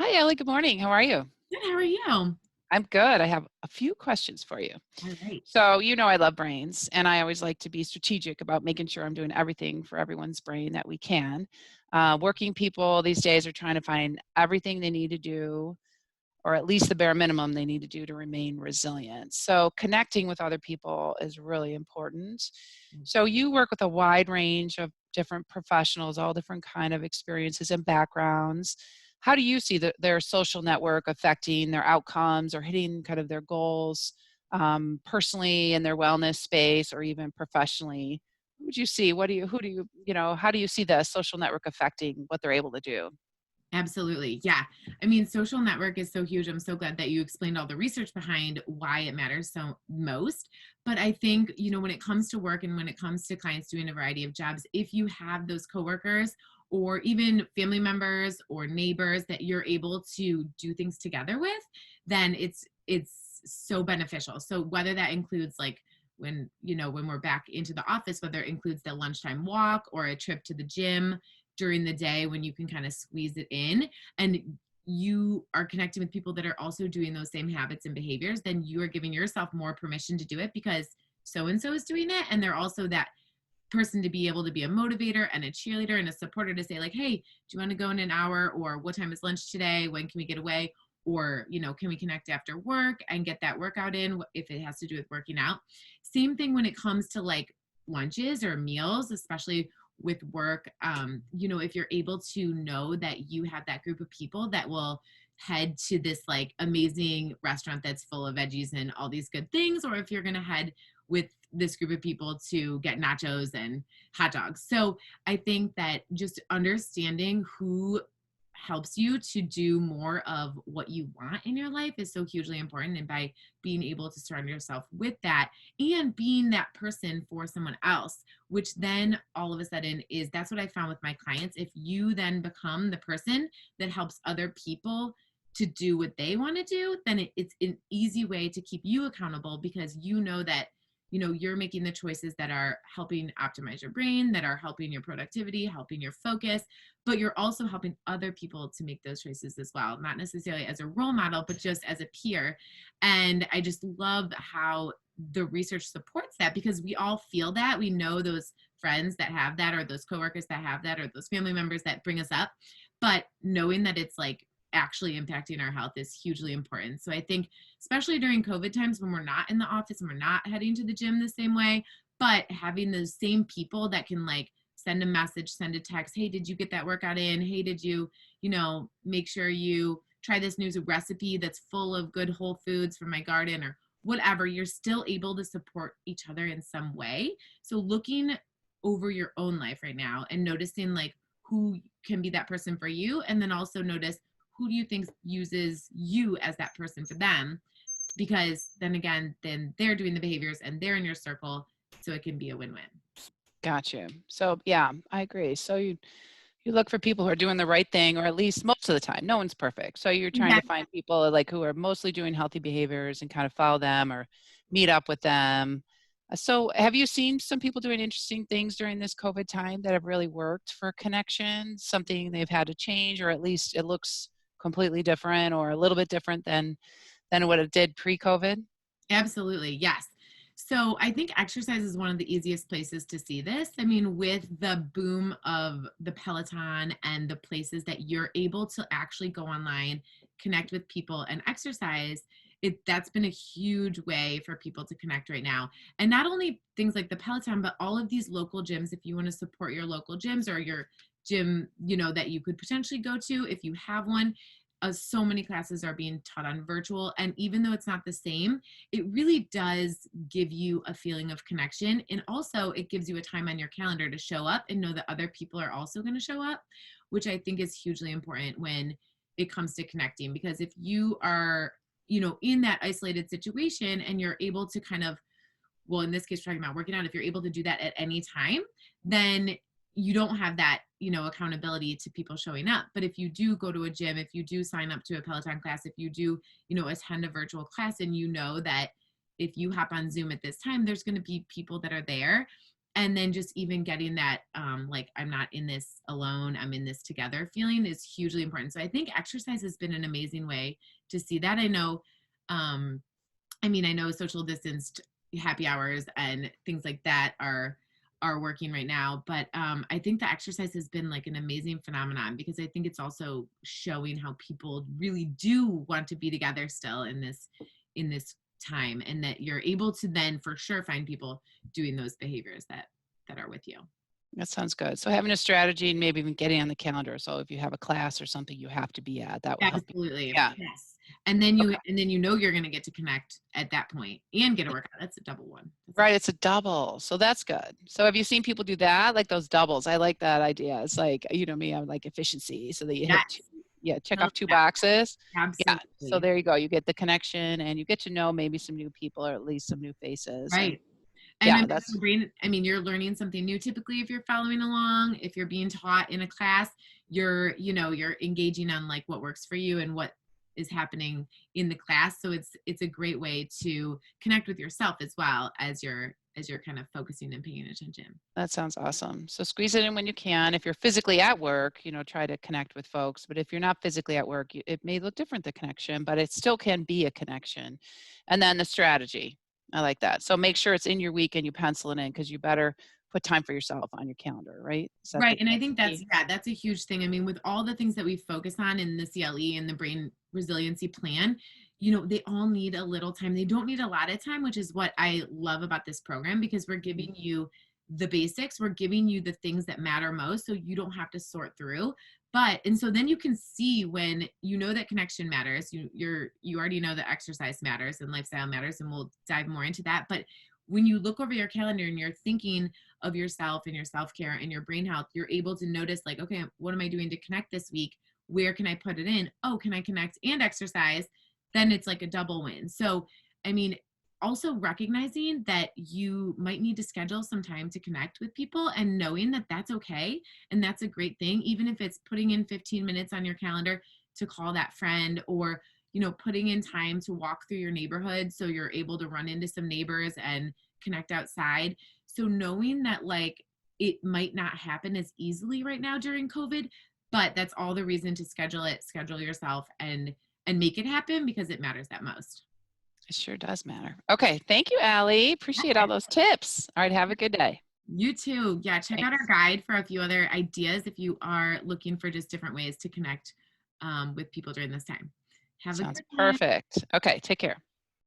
Hi, Ellie. Good morning. How are you? Good, how are you? I'm good. I have a few questions for you. All right. So, I love brains, and I always like to be strategic about making sure I'm doing everything for everyone's brain that we can. Working people these days are trying to find everything they need to do, or at least the bare minimum they need to do to remain resilient. So, connecting with other people is really important. So, you work with a wide range of different professionals, all different kind of experiences and backgrounds. How do you see their social network affecting their outcomes or hitting kind of their goals personally in their wellness space or even professionally? What would you see? Who do how do you see the social network affecting what they're able to do? Absolutely. Yeah. I mean, social network is so huge. I'm so glad that you explained all the research behind why it matters so most. But I think, when it comes to work and when it comes to clients doing a variety of jobs, if you have those coworkers or even family members or neighbors that you're able to do things together with, then it's so beneficial. So whether that includes like when we're back into the office, whether it includes the lunchtime walk or a trip to the gym during the day when you can kind of squeeze it in, and you are connecting with people that are also doing those same habits and behaviors, then you are giving yourself more permission to do it because so and so is doing it, and they're also that person to be able to be a motivator and a cheerleader and a supporter to say like, hey, do you want to go in an hour, or what time is lunch today, when can we get away, or can we connect after work and get that workout in if it has to do with working out. Same thing when it comes to like lunches or meals, especially with work. If you're able to know that you have that group of people that will head to this like amazing restaurant that's full of veggies and all these good things, or if you're going to head with this group of people to get nachos and hot dogs. So I think that just understanding who helps you to do more of what you want in your life is so hugely important. And by being able to surround yourself with that and being that person for someone else, which then all of a sudden is that's what I found with my clients. If you then become the person that helps other people to do what they want to do, then it's an easy way to keep you accountable because you know that you're making the choices that are helping optimize your brain, that are helping your productivity, helping your focus, but you're also helping other people to make those choices as well, not necessarily as a role model, but just as a peer. And I just love how the research supports that because we all feel that. We know those friends that have that, or those coworkers that have that, or those family members that bring us up. But knowing that it's like actually impacting our health is hugely important. So I think, especially during COVID times when we're not in the office and we're not heading to the gym the same way, but having those same people that can like send a message, send a text, hey, did you get that workout in? Hey, did you, make sure you try this new recipe that's full of good whole foods from my garden, or whatever. You're still able to support each other in some way. So looking over your own life right now and noticing like who can be that person for you, and then also notice who do you think uses you as that person for them, because then again, then they're doing the behaviors and they're in your circle, so it can be a win-win. Gotcha. So yeah, I agree. So you look for people who are doing the right thing, or at least most of the time. No one's perfect. So you're trying Yeah, to find people like who are mostly doing healthy behaviors and kind of follow them or meet up with them. So have you seen some people doing interesting things during this COVID time that have really worked for connection? Something they've had to change, or at least it looks completely different or a little bit different than what it did pre-COVID? absolutely. Yes. So I think exercise is one of the easiest places to see this. I mean, with the boom of the Peloton and the places that you're able to actually go online, connect with people and exercise, that's been a huge way for people to connect right now. And not only things like the Peloton, but all of these local gyms, if you want to support your local gyms or your gym, that you could potentially go to if you have one. So many classes are being taught on virtual. And even though it's not the same, it really does give you a feeling of connection. And also, it gives you a time on your calendar to show up and know that other people are also going to show up, which I think is hugely important when it comes to connecting. Because if you are, in that isolated situation and you're able to kind of, well, in this case, we're talking about working out, if you're able to do that at any time, then you don't have that, accountability to people showing up. But if you do go to a gym, if you do sign up to a Peloton class, if you do, attend a virtual class, and you know that if you hop on Zoom at this time, there's going to be people that are there. And then just even getting that, like, I'm not in this alone, I'm in this together feeling is hugely important. So I think exercise has been an amazing way to see that. I know, I know social distanced happy hours and things like that are working right now, but I think the exercise has been like an amazing phenomenon because I think it's also showing how people really do want to be together still in this time, and that you're able to then for sure find people doing those behaviors that are with you. That sounds good. So having a strategy and maybe even getting on the calendar. So if you have a class or something you have to be at, that will help you. Absolutely. Yeah. Yes. And then Okay. you know you're going to get to connect at that point and get a workout. That's a double one. Right. It's a double. So that's good. So have you seen people do that? Like those doubles. I like that idea. It's like, you know me, I'm like efficiency. So that you hit two, Yes. yeah, check Love off two that. boxes. Yeah. So Absolutely. there you go. You get the connection and you get to know maybe some new people or at least some new faces. And Right. And yeah, that's you're learning something new typically if you're following along, if you're being taught in a class, you're engaging on like what works for you and what is happening in the class. So it's a great way to connect with yourself as well as you're kind of focusing and paying attention. That sounds awesome. So squeeze it in when you can. If you're physically at work, try to connect with folks. But if you're not physically at work, it may look different, the connection, but it still can be a connection. And then the strategy. I like that. So make sure it's in your week and you pencil it in because you better put time for yourself on your calendar, right? Right. And I That's think the key. that's a huge thing. I mean, with all the things that we focus on in the CLE and the brain resiliency plan, they all need a little time. They don't need a lot of time, which is what I love about this program because we're giving you the basics, we're giving you the things that matter most so you don't have to sort through. And so then you can see when you know that connection matters, you already know that exercise matters and lifestyle matters, and we'll dive more into that. But when you look over your calendar and you're thinking of yourself and your self-care and your brain health, you're able to notice like, okay, what am I doing to connect this week? Where can I put it in? Oh, can I connect and exercise? Then it's like a double win. So, I mean, also recognizing that you might need to schedule some time to connect with people and knowing that that's okay. And that's a great thing, even if it's putting in 15 minutes on your calendar to call that friend, or putting in time to walk through your neighborhood so you're able to run into some neighbors and connect outside. So knowing that like it might not happen as easily right now during COVID, but that's all the reason to schedule yourself and make it happen because it matters that most. It sure does matter. Okay. Thank you, Allie. Appreciate all those tips. All right. Have a good day. You too. Yeah, check out our Thanks. guide for a few other ideas if you are looking for just different ways to connect with people during this time. Have a Sounds good one. perfect. Okay. Take care.